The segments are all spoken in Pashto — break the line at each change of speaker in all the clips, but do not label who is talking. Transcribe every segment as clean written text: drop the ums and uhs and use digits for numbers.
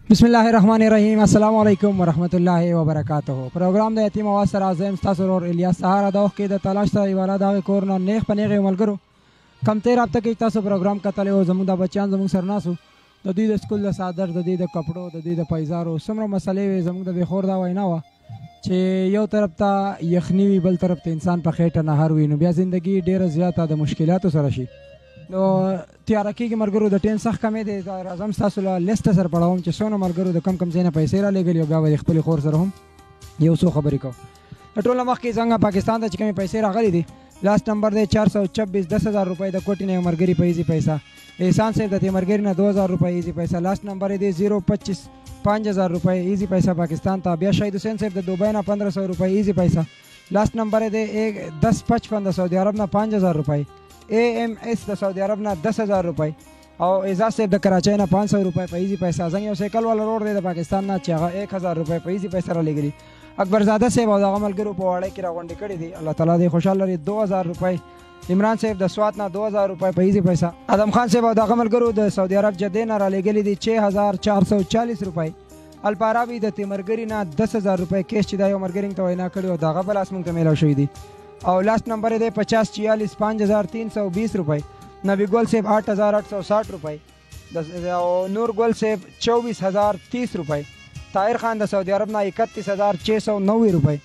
बिस्मिल्लाहिर्रहमानिर्रहीम अस्सलामु अलैकुम वरहमतुल्लाहि वबरकातुहू। प्रोग्राम द यतीम आवाज़ सर आज़म तासुर और इलियास सहारा दौख के द तलाश ता वाला दावे कोरना नेख पनेगे मलगरो कम तेर अब तक तासु प्रोग्राम कतले हो जमुदा बच्चान जमुंग सरनासु द दी द स्कूल द सादर द दी द कपड़ो द दी द पैजारो समरो मसले वे जमुंग द बेखोर दा वैना वा छे यो तरफ ता यखनी वी बल तरफ ते इंसान पर खेटा नहर वी नो बिया जिंदगी ढेर ज़्यादा द मुश्किलात सरशी نو تیار کېږي ملګرو د ټیم سخت کمې دی راځم ستاسو له لیست سره پړاوم چې څونه ملګرو د کم کم ځای نه پیسې رالیږلي او بیا به د خپلې خور سره هم یو څو خبرې کوو. د ټول نه مخکې څنګه پاکستان ته چې کومې پیسې راغلي دي لاست نمبر دی 426 10,000 روپۍ د کوټې نه ملګري په ایزي پیسه احسان صاحب د تیمرګري نه 2000 روپۍ ایزي پیسه لاست نمبر دی 025 5000 روپۍ ایزي پیسه پاکستان ته. بیا شهید حسین صاحب د دوبۍ نه 1500 روپۍ ایزي پیسه لاست نمبر دی 1055 د سعودي عرب نه 5000 روپۍ AMS د سعودي عرب نه 10,000 روپۍ او اعزاز صاحب د کراچۍ نه 500 روپۍ په ایزي پیسه. زنګ یو سایکل والا روډ دی د پاکستان نه چې هغه 1000 روپۍ په ایزي پیسه رالیږلي. اکبر زاده صاحب او دغه ملګرو په واړه کې راغونډې کړي دي الله تعالی دې خوشحال لري 2000 روپۍ. عمران صاحب د سوات نه 2000 روپۍ په ایزي پیسه. ادم خان صاحب او دغه ملګرو د سعودي عرب جدې نه رالیږلي دي 6440 روپۍ. الپارابي د تیمرګري نه 10000 روپۍ کیش چې دا یو مرګرینګ ته وینا کړي او دغه بل اسمنګ ته میلاو شوی دي. او لاست نمبر دی 50 46 5320 روپۍ. نبی ګل صاحب 8860 روپۍ. او نور ګل صاحب 24030 روپۍ. طاهر خان د سعودي عرب نه 31690 روپۍ.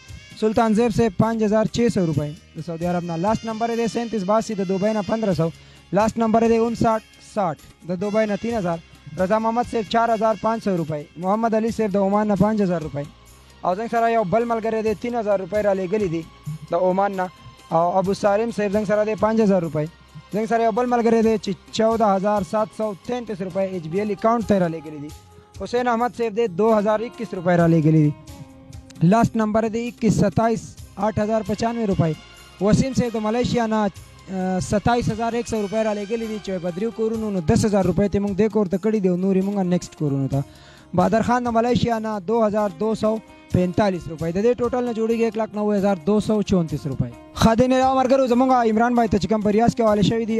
سلطان زیب صاحب 5600 روپۍ د سعودي عرب نه. لاست نمبر دی 3782 د دوبۍ نه 1500. لاست نمبر دی 5960 د دوبۍ نه 3000. رضا محمد صاحب 4500 روپۍ. محمد علي صاحب د عمان نه 5000 روپۍ. او زنګ سره یو بل ملګری دی 3000 روپۍ را لېږلي دي د عمان نه. او ابو سالم صاحب زنګ سره دی 5000 روپۍ. زنګ سره یو بل ملګری دی چې 14733 روپۍ HBL اکاؤنٹ ته را لېږلي دي. حسین احمد صاحب دی 2021 روپۍ را لېږلي دي. لاست نمبر دی 2127 8095 روپۍ. وسیم صاحب د ملیشیا نه 27100 روپۍ را لېږلي دي چې په دریو کورونو نو 10000 روپۍ ته موږ دې کور ته کړي دي او نورې موږ نیکسټ کورونو ته. بادر خان د ملیشیا نه 2245 روپۍ. د دې ټوټل نه جوړیږي 1,90,234 روپۍ. خادم ملګرو زمونږ عمران بھائی ته چې کوم په ریاض کې حواله شوي دي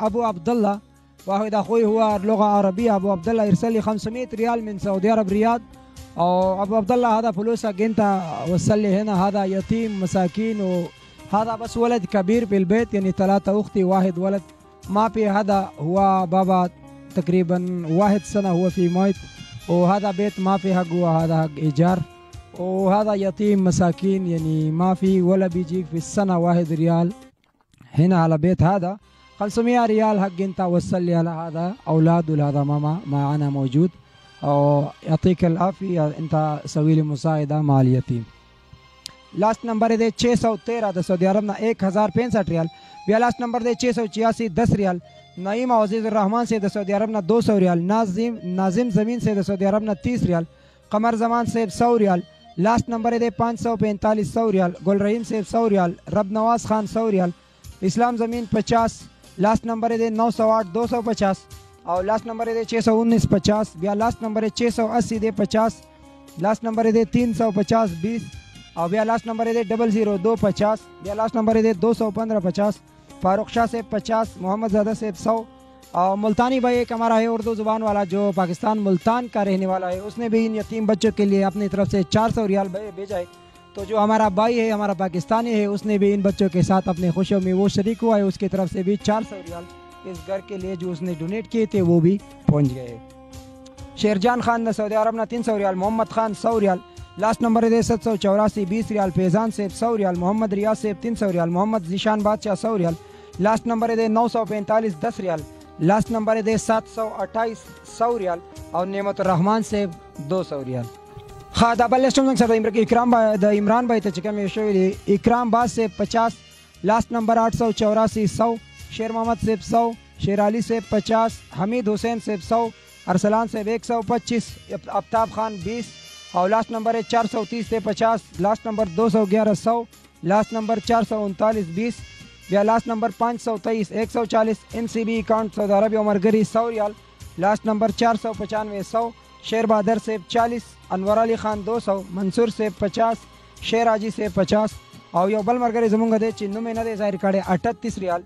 ابو عبدالله واحد اخوي هو لغة عربية. ابو عبدالله يرسل لي 500 ريال من سعودي عرب رياض. او ابو عبدالله هذا فلوسك انت وصل لي هنا. هذا يتيم مساكين وهذا بس ولد كبير في البيت يعني 3 اختي واحد ولد ما في. هذا هو بابا تقريبا 1 سنة هو في موت وهذا بيت ما في حق وهذا حق ايجار وهذا يتيم مساكين يعني ما في ولا بيجيك في السنة 1 ريال هنا على بيت. هذا 500 ريال حق انت وصل لي على هذا اولاد وهذا ماما معنا موجود. او يعطيك العافية انت سوي لي مساعدة مع اليتيم. لاست نمبر ہے 613 د سعودی عرب نه 1065 ریال. بیا لاست نمبر دی 686 10 ریال. نعیم عزیز الرحمن سے د سعودی عرب نه 200 ریال. ناظم زمین سے د سعودی عرب نه 30 ریال. قمر زمان صاحب 100 ریال. لاست نمبر دی 545 100 ریال. گل رحیم صاحب 100 ریال. رب نواز خان 100 ریال. اسلام زمین 50. لاست نمبر دی 908 250. اور لاست نمبر دی 619 50. بیا لاست نمبر 680 دی 50. لاست نمبر دی 350 20. اور بیا لاست نمبر دی 002 50. بیا لاست نمبر دی 215 50. فاروق شاہ سے 50. محمد زادہ سے 100. اور ملتانی بھائی ایک ہمارا ہے اردو زبان والا جو پاکستان ملتان کا رہنے والا ہے. اس نے بھی ان یتیم بچوں کے لیے اپنی طرف سے 400 ریال بھیجا ہے. تو جو ہمارا بھائی ہے ہمارا پاکستانی ہے اس نے بھی ان بچوں کے ساتھ اپنے خوشیوں میں وہ شریک ہوا ہے. اس کی طرف سے بھی 400 ریال اس گھر کے لیے جو اس نے ڈونیٹ کیے تھے وہ بھی پہنچ گئے. شیرجان خان سعودی عرب نے 300 ریال. محمد خان 100 ریال. لاست نمبر ہے 784 20 ریال. فیضان صاحب 100 ریال. محمد ریاض صاحب 300 ریال. محمد ذیشان بادشاہ 100 ریال. لاست نمبر ہے 945 10 ریال. لاست نمبر ہے 728 100 ریال. اور نعمت الرحمان صاحب 200 ریال. خدا بل لسټم څنګه سره اکرام د عمران بھائی ته چې کوم شوی دی اکرام باز سے 50. لاست نمبر 884 100. شیر محمد صاحب 100. شیر علی صاحب 50. حمید حسین صاحب 100. ارسلان صاحب 125. آفتاب خان 20. اور لاست نمبر ہے 430 سے 50. لاست نمبر 211 100. لاست نمبر 439 20. یا لاست نمبر 523 140. NCB اکاؤنٹ سعودی عرب عمر گری 100 ریال. لاست نمبر 495 100. شیر بہادر صاحب 40. انور علی خان 200. منصور صاحب 50. شیر حاجی صاحب 50. اور یو بل مرګري زمونږ دی چې نوم یې نه دی ظاهر کړی 38 ریال.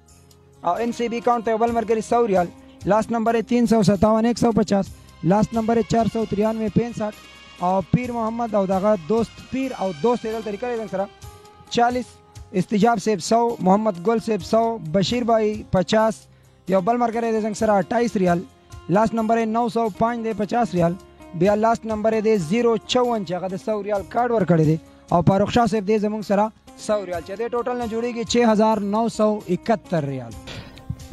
او NCB اکاؤنٹ ته یو بل مرګري 100 ریال. لاست نمبر ہے 357 150. لاست نمبر یې 493 او پیر محمد او دغه دوست پیر او دوست یې دلته لیکلی زنګ سره 40 استجاب صاحب 100 محمد گل صاحب 100 بشیر بھائی 50 یو بل ملګری دی زنګ سره 28 ریال لاست نمبر یې 905 دی 50 ریال بیا لاست نمبر یې دی 054 چې هغه د 100 ریال کارډ ورکړی دی او فاروق شاه صاحب دی زموږ سره 100 ریال چې د ټوټل نه جوړیږي 6971 ریال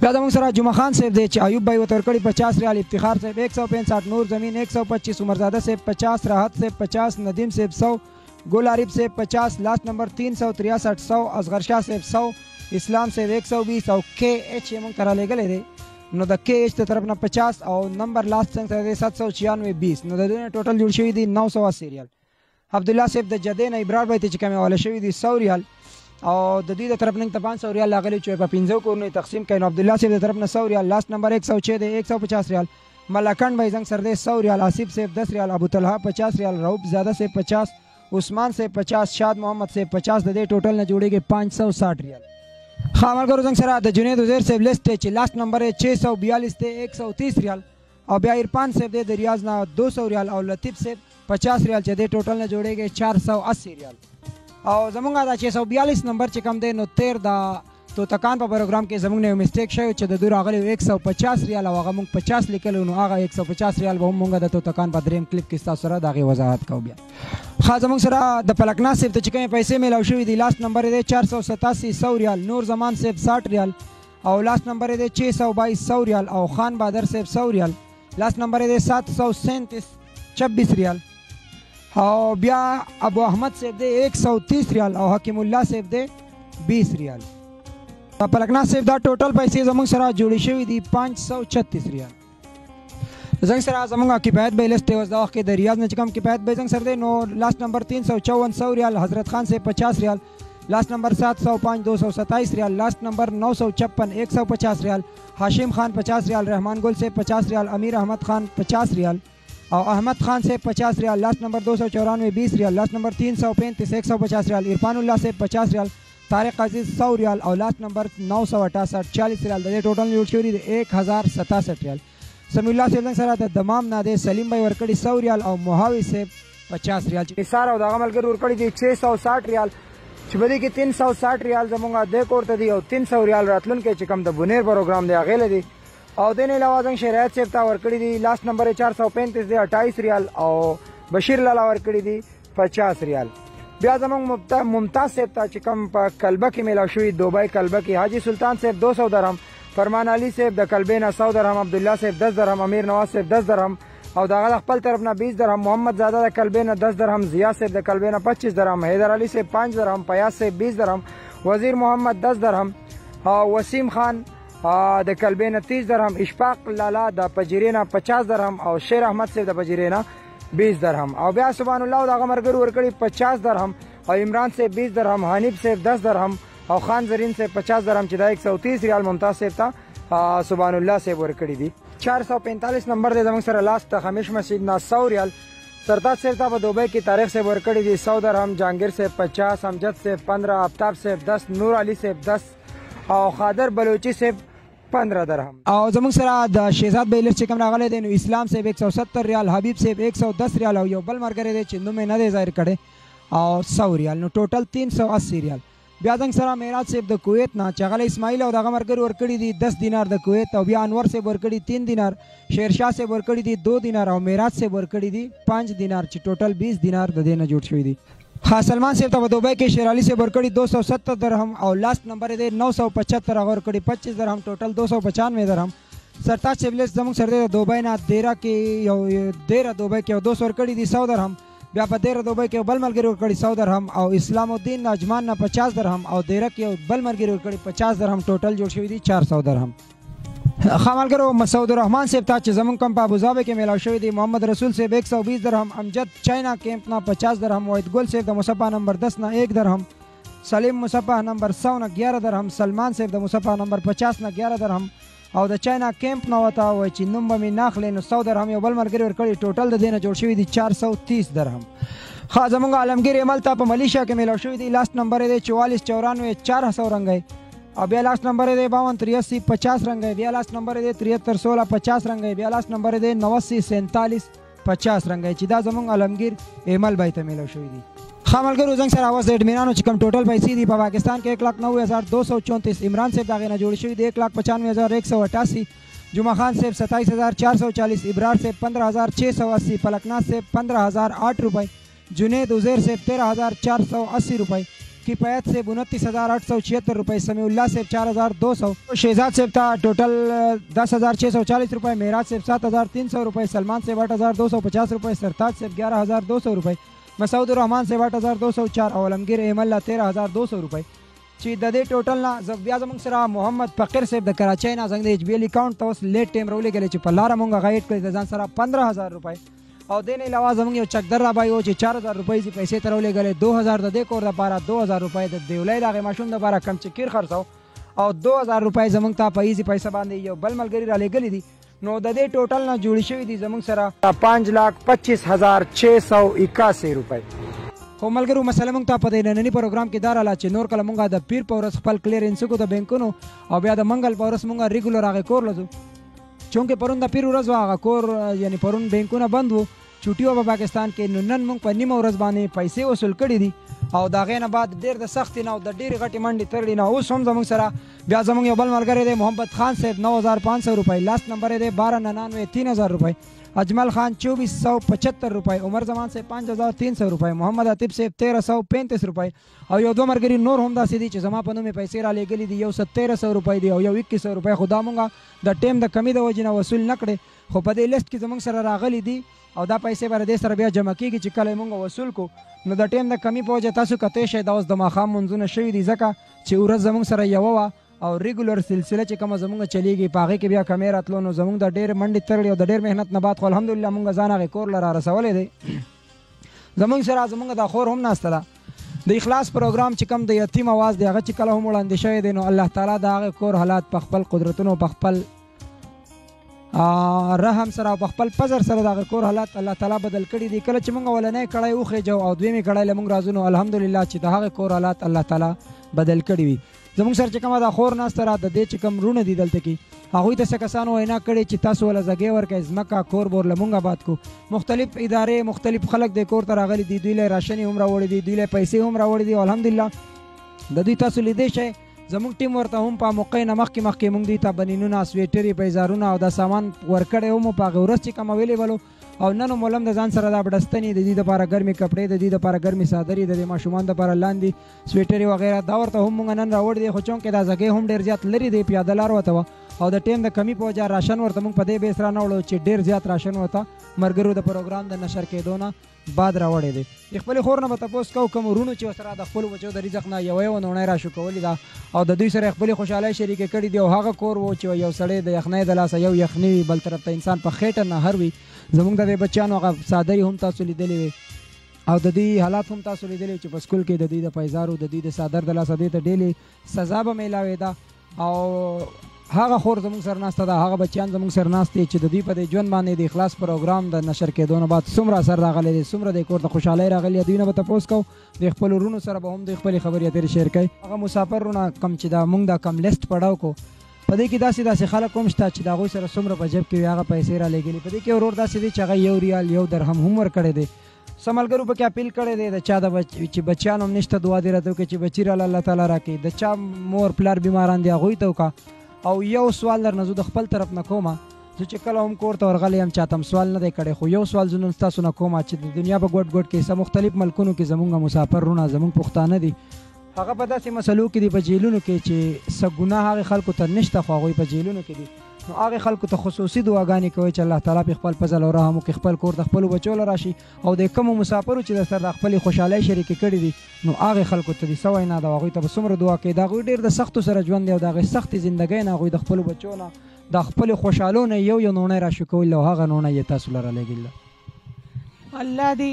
بیا زموږ سره جمعه خان صاحب دی چې ایوب بھائی ورته ورکړي 50 ریال افتخار صاحب 165 نور زمین 125 عمرزاده صاحب 50 راحت صاحب 50 ندیم صاحب 100 گل عارف صاحب 50 لاست نمبر 363 100 اصغر شاه صاحب 100 اسلام صاحب 120 او کے ایچ یې مونږ ته رالیږلی دی نو د کے ایچ د طرف نه 50 او نمبر لاست څنګه سره دی 796 نو د دوی نه ټوټل جوړ شوي دي 980 ریال عبدالله صاحب د جدې نه ابرار بھائی ته چې کومې حواله شوي دي 100 ریال او د دوی د طرف نه ته 500 ریال راغلي چې په 15 کورونو تقسیم کړي نو عبدالله صاحب د طرف نه 100 ریال لاست نمبر 106 دی 150 ریال ملکن بھائی زنګ سر دی 100 ریال آصف صاحب 10 ریال ابو طلحه 50 ریال رؤوف زاده صاحب 50 عثمان صاحب 50 شاد محمد صاحب 50 د دې ټوټل نه جوړیږي 560 ریال خامرګرو زنګ سره د جنید وزیر صاحب لیست چې لاست نمبر یې 642 دی 130 ریال او بیا عرفان صاحب دی د ریاض نه 200 ریال او لطیف صاحب 50 ریال چې د ټوټل نه جوړیږي 480 ریال او زمونږ دا 642 نمبر چې کم دی نو 13 د توتکان په پروګرام کې زمونږ نه یو میسټیک شوی چې د دوی راغلی 150 ریال او هغه مونږ 50 لیکلو نو هغه 150 ریال به هم مونږ د توتکان په دریم کلیپ کې ستاسو سره د هغې وضاحت کوو بیا ښه زمونږ سره د پلکنا صاحب ته چې کومې پیسې میلاو شوي دي لاست نمبر یې دی 487 100 ریال نور زمان صاحب 60 ریال او لاست نمبر یې دی 622 100 ریال او خان بهادر صاحب 100 ریال لاست نمبر یې دی 737 26 ریال او بیا ابو احمد صاحب دی 130 ریال او حکیم الله صاحب دی 20 ریال پلکنا صاحب دا ټوټل پیسې زموږ سره جوړې شوي دي 536 ریال زنګ سره زموږ کفایت بھائی لیست اوس دا وخت کې د ریاض نه چې کوم کفایت بھائی زنګ سره دی نو لاست نمبر 354 100 ریال حضرت خان صاحب 50 ریال لاست نمبر 705 227 ریال لاست نمبر 956 150 ریال هاشم خان 50 ریال رحمان گل صاحب 50 ریال امیر احمد خان 50 ریال او احمد خان صاحب 50 ریال لاست نمبر 294 20 ریال لاست نمبر 335 150 ریال عرفان الله صاحب 50 ریال طارق عزیز 100 ریال او لاست نمبر 968 40 ریال د دې ټوټل جوړ شوي دي 1067 ریال سمیع الله صاحب سره د دمام نه دی سلیم بھائی ورکړي 100 ریال او محاوی صاحب 50 ریال نثار او دغه ملګري ورکړي دي 660 ریال چې په دې کې 360 ریال زموږ د کور ته دي او 300 ریال راتلونکي چې کوم د بونیر پروګرام دی هغې له دي او دې نه علاوه زنګ شریعت صاحب ته ورکړي دي لاست نمبر 435 دی 28 ریال او بشیر لالا ورکړي دي 50 ریال بیا زموږ ممتاز صاحب ته چې کوم په کلبه کې میلاو شوي دوبۍ کلبه کې حاجي سلطان صاحب 200 درهم فرمان علي صاحب د کلبې نه 100 درهم عبدالله صاحب 10 درهم امیر نواز صاحب 10 درهم او دغه د خپل طرف نه 20 درهم محمد زاده د کلبې نه 10 درهم ضیا صاحب د کلبې نه 25 درهم حیدر علي صاحب 5 درهم پیاز صاحب 20 درهم وزیر محمد 10 درهم وسیم خان د کلبې نه 30 درهم اشفاق لالا د پجیرې نه 50 درهم او شیر احمد صاحب د پجیرې نه 20 درهم او بیا سبحان الله دغه ملګرو ورکړي 50 درهم او عمران صاحب 20 درهم حنیف صاحب 10 درهم او خان زرین صاحب 50 درهم چې دا 130 ریال ممتاز صاحب ته سبحان الله صاحب ورکړي دي 445 نمبر دی زموږ سره لاست خمیش مسجد نه 100 ریال سرتاج صاحب ته په دوبۍ کې تاریخ صاحب ورکړي دي 100 درهم جهانگیر صاحب 50 امجد صاحب 15 آفتاب صاحب 10 نور علي صاحب 10 او خادر بلوچي صاحب 15 درهم او زموږ سره د شهزاد بھائی لیست چې کوم راغلی دی نو اسلام صاحب 170 ریال حبیب صاحب 110 ریال او یو بل ملګری دی چې نوم یې نه دی ظاهر کړی او 100 ریال نو ټوټل 380 ریال بیا زنګ سره معراج صاحب د کویت نه چې هغه اسماعیل او دغه ملګري ورکړي دي 10 دینار د کویت او بیا انور صاحب ورکړي 3 دینار شیرشاه صاحب ورکړي دي 2 دینار او معراج صاحب ورکړي دي 5 دینار چې ټوټل 20 دینار د دې نه جوړ شوي دي سلمان صاحب ته په دوبۍ کې شیر علي صاحب ورکړي 270 درهم او لاست نمبر یې دی 975 هغه ورکړي 25 درهم ټوټل 295 درهم سرتاج صاحب لیست زموږ سره دی د دوبۍ نه دیره کې یو دیره دوبۍ کې یو 200 ورکړي دي 100 درهم بیا په دیره دوبۍ کې بل ملګري ورکړي 100 درهم او اسلام الدین اجمان نه 50 درهم او دیره کې بل ملګري ورکړي 50 درهم ټوټل جوړ شوي دي 400 درهم ښه ملګرو مسعود الرحمن صاحب ته چې زموږ کوم په ابوظبي کې میلاو شوي دي محمد رسول صاحب 120 درهم امجد چاینا کیمپ نه 50 درهم وحید ګل صاحب د مصفحه نمبر 10 نه 1 درهم سلیم مصفحه نمبر 100 نه 11 درهم سلمان صاحب د مصفحه نمبر 50 نه 11 درهم او د چاینا کیمپ نه وته وای چې نوم به مې ناخلې نو 100 درهم یو بل ملګري ورکړي ټوټل د دې نه جوړ شوي دي 430 درهم ښه زموږ عالمګیر عمل ته په ملیشیا کې میلاو شوي دي لاست نمبر یې دی 44 94 400 رنګی और बया लास्ट नंबर दे 52 83 50 रंग है। बया लास्ट नंबर दे 73 16 50 रंग है। बया लास्ट नंबर दे 89 47 50 रंग है چې دا زمونږ عالمگیر ایمل بھائی ته میلو شوی دي. ښه ملګرو زنګ سره اواز د اډمینانو چې کوم ټوټل پیسې دي په پاکستان کې 1,90,234 عمران صاحب د هغې نه جوړ شوي دي 1,95,188 جمعه خان صاحب 27,440 ابرار صاحب 15,680 فلکناز صاحب 15,008 روپئے جنید عزیر صاحب 13,480 روپئے کفایت صاحب 29,876 روپئے سمیع اللہ صاحب 4,200 شہزاد صاحب تھا ٹوٹل 10,640 روپئے معراج صاحب 7,300 روپئے سلمان صاحب 8,250 روپئے سرتاج صاحب 11,200 روپئے مسعود الرحمان صاحب 8,204 او عالمگیر ایمل 13,200 روپئے چې د دې ټوټل نه بیا زموږ سره محمد فقیر صاحب د کراچۍ نه زنګ د ایچ بی ایل اکاونټ ته اوس لیټ ټایم راولېږلی چې په لاره مونږ هغه ایډ کړی د ځان سره 15,000 روپئے او دې نه علاوه زموږ یو چکدر رابای و چې 4,000 روپۍ چې پیسې ته راولېږلې 2,000 د دې کور دپاره 2,000 روپۍ د دیولۍ د هغې ماشوم دپاره کم چې کیر خرڅو او 2,000 روپۍ زموږ ته په ایزي پیسه باندې یو بل ملګري رالیږلي دي. نو د دې ټوټل نه جوړې شوي دي زموږ سره 5,25,681 روپۍ. خو ملګرو مسله مونږ ته په دې ننني پروګرام کې دا راله چې نور کله مونږ د پیر په ورځ خپل کلیرنس کو د بینکونو او بیا د منګل په ورځ مونږ ریګولر هغې کور لځو چونکې پرون د پیر ورځ وه هغه کور یعنی پرون بینکونه بند وو چوټي وه په پاکستان کې. نو نن مونږ په نیمه ورځ باندې پیسې وصول کړي دي او د هغې نه بعد ډېر د سختې نه او د ډېرې غټې منډې ترړې نه اوس هم زموږ سره بیا زموږ یو بل ملګری دی محمد خان صاحب 9,500 روپۍ لاست نمبر یې دی 12,99 3,000 روپۍ اجمل خان 2,475 روپۍ عمر زمان صاحب 5,300 روپۍ محمد عاطف صاحب 1,335 روپۍ او یو دوه ملګري نور هم داسې دي چې زما په نوم یې پیسې رالیږلي دي یو 1,300 روپۍ دي او یو 2,100 روپۍ خو دا مونږ د ټیم د کمي د وجې نه وصول نه کړې خو په دې لیست کې زموږ سره راغلي دي او دا پیسې به دې سره بیا جمع کېږي چې کله یې مونږ وصول کو نو د ټیم د کمي په وجه تاسو کتی شئ دا اوس د ماښام منځونه شوي دي ځکه چې ورځ زموږ سره یوه وه او ریګولر سلسله چې کومه زمونږ چلیږي په هغې کې بیا کمې راتلو نو زمونږ د ډېر منډې ترړې او د ډېر محنت نه بعد خو الحمدلله مونږ ځان هغې کور له را رسولی دی. زمونږ سره زمونږ دا خور هم ناسته ده د اخلاص پروګرام چې کوم د یتیم اواز دی هغه چې کله هم وړاندې شوی دی نو الله تعالی د هغې کور حالات په خپل قدرتونو په خپل رحم سره او په خپل پزر سره د هغې کور حالات الله تعالی بدل کړي دي. کله چې مونږ اولنی کړی وخېجو او دویمې کړی له مونږ رازو نو الحمدلله چې د هغې کور حالات الله تعالی بدل کړي وي. زموږ سره چې کومه دا خور ناسته را د دې چې کوم وروڼه دي دلته کې هغوی ته څه کسانو وینا کړې چې تاسو وله ځګې ورکئ ځمکه کور بور له مونږ آباد کو مختلف ادارې مختلف خلک د کور ته راغلي دي دوی له راشنې هم راوړي دي دوی له پیسې هم راوړي دي او الحمدلله د دوی تاسو لیدی شئ زموږ ټیم ورته هم په موقع نه مخکې مونږ دوی ته بنینونه سویټرې پیزارونه او دا سامان ورکړی هم په هغې ورځ چې کوم اویلیبل او نن هم ولم د ځان سره دا بډستنې د دې دپاره ګرمې کپړې د دې دپاره ګرمې څادرې د دې ماشومان دپاره لاندې سویټرې وغیره دا ورته هم مونږ نن راوړي دي خو چونکې دا ځګې هم ډېر زیات لرې دی پیاده لار ورته وه او د ټیم د کمي په وجه راشن ورته مونږ په دې بیس را نه وړو چې ډېر زیات راشن ورته ملګرو د پروګرام د نشر کېدو نه بعد راوړی دی. د خپلې خور نه به تپوس کوو کوم وروڼو چې ورسره د خپلو بچو د رزق نه یوه یوه نوڼۍ راشو کولې ده او د دوی سره خپلې خوشحالۍ شریکې کړي دي او هغه کور و چې یو سړی د یخنۍ د لاسه یو یخني وي بل طرف ته انسان په خېټه نهر وي زموږ د دې بچیانو هغه څادرې هم تاسو لیدلې وې او د دوی حالات هم تاسو لیدلې چې په سکول کې د دوی د پیزارو د دوی د څادر د لاسه دې ته ډېلې سزا به میلاوېده او هغه خور زموږ سره ناسته ده هغه بچیان زموږ سره ناست دي چې د دوی په دې ژوند باندې د اخلاص پروګرام د نشر کېدو نه بعد څومره اثر راغلی دی څومره د کور ته خوشحالۍ راغلې دوی نه به تپوس کوو د خپلو وروڼو سره به هم دوی خپلې خبرې اترې شیر کوي. هغه مسافر وروڼه کم چې دا مونږ دا کم لیست پړاو کو په دې کې داسې خلک هم شته چې د هغوی سره څومره په جیب کې وي هغه پیسې رالیږلي په دې کې ورور داسې دی چې هغه 1 ریال 1 درهم هم ورکړی دی. څه ملګرو پکې اپیل کړی دی د چا د چې بچیان هم نشته دعا دې راته وکړي چې بچي راله الله تعالی راکړي د چا مور پلار بیماران دي هغوی ته وکړه او یو سوال درنه زه د خپل طرف نه کومه زه چې کله هم کور ته ورغلی یم چاته هم سوال نه دی کړی خو یو سوال زه نن ستاسو نه کومه چې د دنیا په ګوټ ګوټ کې څه مختلف ملکونو کې زمونږ مسافر وروڼه زمونږ پښتانه دي هغه په داسې مسلو کې دي په جیلونو کې چې څه ګناه هغې خلکو ته نشته خو هغوی په جیلونو کې دي نو هغې خلکو ته خصوصي دعاګانې کوئ چې الله تعالی په خپل فضل او رحم وکړي خپل کور د خپلو بچو له راشي او د کومو مسافرو چې در سره د خپلې خوشحالۍ شریکې کړي دي نو هغې خلکو ته دي څه وینا ده هغوی ته به څومره دعا کوي د هغوی ډېر د سختو سره ژوند دی او د هغې سختې زندګۍ نه هغوی د خپلو بچو نه د خپلې خوشحالو نه یو نوڼی راشو کول او هغه نوڼی یې تاسو له رالیږي الله دې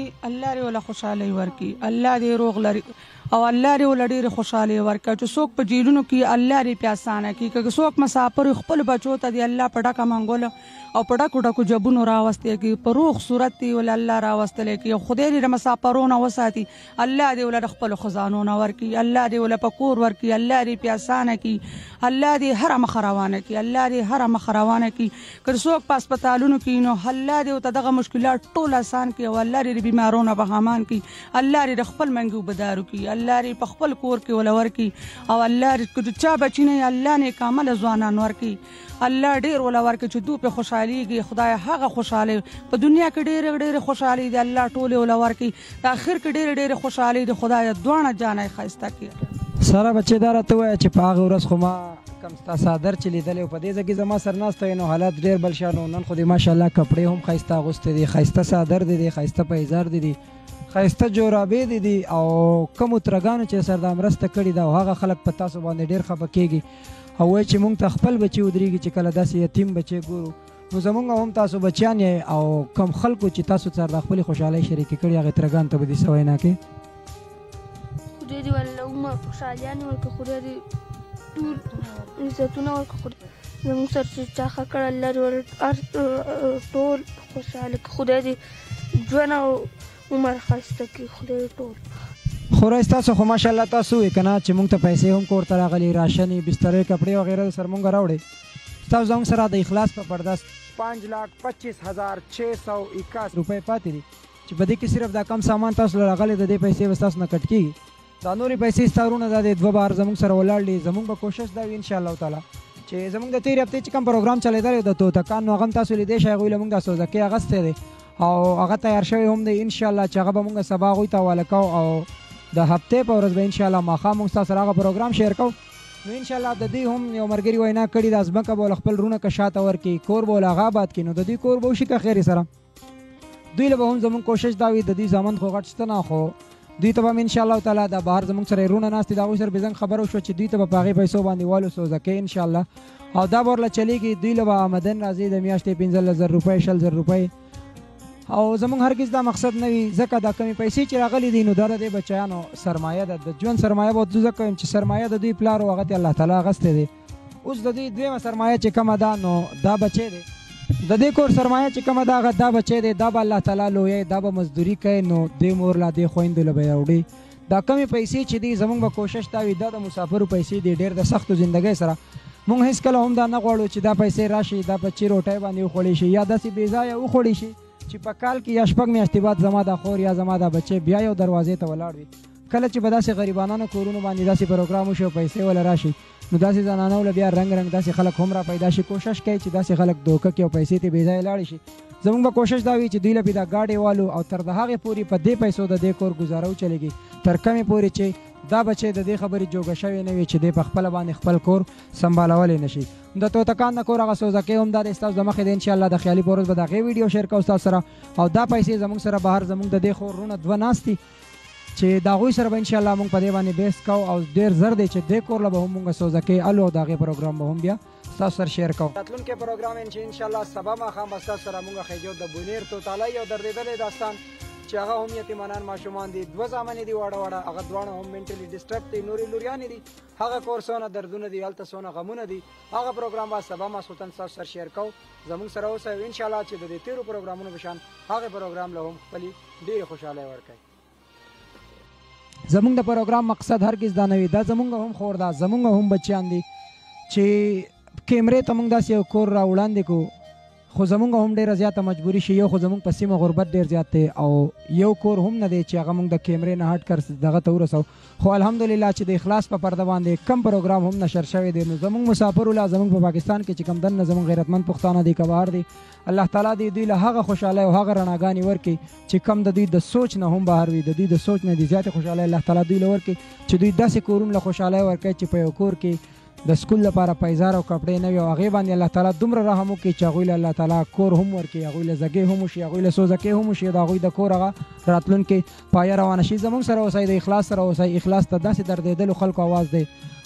وله خوشحالۍ ورکړي الله دې روغ
او الله دې ول ډېرې خوشحالۍ ورکړي چې څوک په جیلونو کې الله دې پې اسانه کړي که څوک مسافر خپل بچو ته دې الله په ډکه منګوله او په ډکو ډکو جبونو راوستی کړي په روغ صورت دې ول الله راوستلی کړي او خدای دې د مسافرونه وساتي الله دې ول د خپلو خزانونه ورکړي الله دې ول په کور ورکړي الله دې پې اسانه کړي الله دې هره مخه روانه کړي الله دې هره مخه روانه کړي که څوک په هسپتالونو کې نو الله دې ورته دغه مشکلات ټول اسان کړي او الله دې د بیمارونو به امان کړي الله دې د خپل منګي بدارو کړي الله دې په خپل کور کې ول ورکړي او الله دې که چا بچي نه الله نه کامله ځوانان ورکړي الله ډېر ول ورکړي چې دوی پې خوشحالېږي خدای هغه خوشحالۍ په دنیا کې ډېرې ډېرې خوشحالۍ دي الله ټولې ول ورکړي په آخر کې ډېرې ډېرې خوشحالۍ دي خدای دواړه جانه یې ښایسته کړي.
ساره بچې دا راته ووایه چې په هغه ورځ خو ما کم ستا څادر چې لیدلی و په دې ځای کې زما سرناسته وی نو حالات ډېر بل شان و نن خو دې ماشاءالله کپړې هم ښایسته اغوستې دي ښایسته څادر دې دی ښایسته پیزار دې دي ښایسته جورابې دې دي او کومو ترګانو چې سره دا مرسته کړې ده او هغه خلک په تاسو باندې ډېر خفه کېږي او وایي چې مونږ ته خپل بچي ودرېږي چې کله داسې یتیم بچی ګورو نو زمونږ هم تاسو بچیان یې او کم خلکو چې تاسو سره د خپلې خوشحالۍ شریکې کړي هغې ترګانو ته به دې څه وینا کوې
خدای دې والله عمر خوشحالیانې ورکړي خدای دې ټول عزتونه ورکړي خدای زموږ سره چې چا ښه کړی الله دې ټول خوشحاله کړي خدای دې ژوند او عمر ښایسته کړي خدای دې ټول
خو رایس تاسو خو ماشاءالله تاسو وایي که نه چې مونږ ته پیسې هم کور ته راغلي راشنې بسترې کپړې وغیره سره مونږ راوړې تاسو زموږ سره د اخلاص په پرده 5,25,681 روپۍ پاتې دي چې په دې کې صرف دا کم سامان تاسو له راغلی د دې پیسې به ستاسو نه کټ کېږي دا نورې پیسې ستا ورونه دا د 2 بار زموږ سره ولاړ دي زموږ به کوشش دا وي انشاءالله تعالی چې زموږ د تېرې هفتې چې کوم پروګرام چلېدلی د توتکان نو هغه هم تاسو لیدی شئ هغوی له مونږ دا سوزکۍ اغوستی دی او هغه تیار شوی هم دی انشاءالله چې هغه به مونږ سبا هغوی ته حواله کوو او د هفتې په ورځ به انشاءالله ماښام مونږ ستاسو سره هغه پروګرام شیر کوو نو انشاءالله د دې هم یو ملګري وینا کړې ده ځمکه به له خپل رونه که شاته ورکړي کور به له هغه آباد کړي نو د دوی کور به وشي که خیر سره دوی له به هم زموږ کوشش دا وي د دوی زامن خو غټ شته نه خو دوی ته به هم انشاءالله تعالی دا بهر زموږ سره رونه ناست دي د هغوی سره بې زنګ خبره وشوه چې دوی ته به په هغې پیسو باندې والو سوزکۍ انشاءالله او دا به ورله چلېږي دوی له به آمدن راځي د میاشتې 15,000 روپۍ 20,000 روپۍ او زموږ هرګز دا مقصد نه وي ځکه دا کمې پیسې چې راغلي دي نو دا د دې بچیانو سرمایه ده د ژوند سرمایه به ورته ځکه وایم چې سرمایه د دوی پلار و هغه ته الله تعالی اخیستی دی اوس د دوی دویمه سرمایه چې کومه ده نو دا بچی دی د دې کور سرمایه چې کومه ده هغه دا بچی دی دا به الله تعالی لویی دا به مزدوري کوي نو دې مور لا دې خویندو له به یې وړي دا کمې پیسې چې دي زموږ به کوشش دا وي دا د مسافرو پیسې دي ډېر د سختو زندګۍ سره موږ هېڅکله هم دا نه غواړو چې دا پیسې راشي دا په چي روټۍ باندې وخوړی شي یا داسې بې ځایه وخوړی شي چې په کال کې یا شپږ میاشتې بعد زما دا خور یا زما دا بچی بیا یو دروازې ته ولاړ وي کله چې به داسې غریبانانو کورونو باندې داسې پروګرام وشي او پیسې وله راشي نو داسې زنانو له بیا رنګ رنګ داسې خلک هم را پیدا شي کوشش کوي چې داسې خلک دوکه کړي او پیسې ته بې ځایه لاړې شي زموږ به کوشش دا وي چې دوی له بې دا ګاډې والو او تر د هغې پورې په دې پیسو د دې کور ګزاره وچلېږي تر کمې پورې چې دا بچی د دې خبرې جوګه شوی نه وي چې دی په خپله باندې خپل کور سمبالولی نه شي د توتکان نه کور هغه سوزکۍ هم دا دی ستاسو د مخې دی انشاءالله د خیالي په ورځ به د هغې ویډیو شیر کوو ستاسو سره او دا پیسې زموږ سره بهر زموږ د دې خور رونه 2 ناست دي چې د هغوی سره به انشاءالله موږ په دې باندې بحث کوو او ډېر زر دی چې دې کور له به هم موږ سوزکۍ الو او د هغې پروګرام به هم بیا ستاسو سره شیر کوو راتلونکی پروګرام چې انشاءالله سبا ماښام به ستاسو سره موږ خیجو د بونیر توتالی یو دردېدلی داستان چې هغه هم یتیمانان ماشومان دي 2 زامنې دي واړه واړه هغه دواړه هم منټلي ډسټرب دي نورې لوریانې دي هغه کور څونه دردونه دي هلته څونه غمونه دي هغه پروګرام به سبا ماسخوتن ستاسو سره شیر کوو زموږ سره اوسئ انشاءالله چې د دې تېرو پروګرامونو په شان هغې پروګرام له هم خپلې ډېرې خوشحالۍ ورکوي زموږ د پروګرام مقصد هرګز دا نه وي دا زموږ هم خور ده زموږ هم بچیان دي چې کیمرې ته موږ داسې یو کور را وړاندې کړو خو زموږ هم ډېره زیاته مجبوري شي یو خو زموږ په سیمه غربت ډېر زیات دی او یو کور هم نه دی چې هغه موږ د کیمرې نه هټ کر دغه ته ورسو خو الحمدلله چې د اخلاص په پرده باندې کم پروګرام هم نشر شوی دی نو زموږ مسافرو لا زموږ په پاکستان کې چې کم دننه زموږ غیرتمند پښتانه دي که بهر دي الله تعالی دې دوی له هغه خوشحالۍ او هغه رڼاګانې ورکړي چې کم د دوی د سوچ نه هم بهر وي د دوی د سوچ نه دې زیاتې خوشحالۍ الله تعالی دوی له ورکړي چې دوی داسې کورونه له خوشحالۍ ورکوي چې په یو کور کې د سکول لپاره پیزار او کپړې نه وي او هغې باندې الله تعالی دومره رحم وکړي چې هغوی له الله تعالی کور هم ورکړي هغوی له زګې هم وشي هغوی له سوزکې هم وشي د هغوی د کور هغه راتلونکې پایه روانه شي زموږ سره اوسئ د اخلاص سره اوسئ اخلاص ته داسې دردېدلو خلکو آواز دی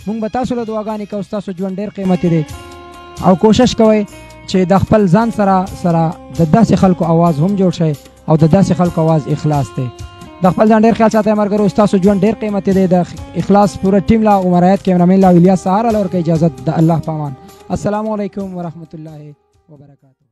موږ به تاسو له دعاګانې کوو ستاسو ژوند ډېر قیمتي دی او کوشش کوئ چې د خپل ځان سره د داسې خلکو آواز هم جوړ شئ او د داسې خلکو آواز اخلاص دی د خپل ځان ډېر خیال ساتئ ملګرو ستاسو ژوند ډېر قیمتي دی د اخلاص پوره ټیم لا عمر حیات کیمرامین لا الیاس سهار له ورکوي اجازت د الله په امان. السلام علیکم ورحمت الله وبرکاته.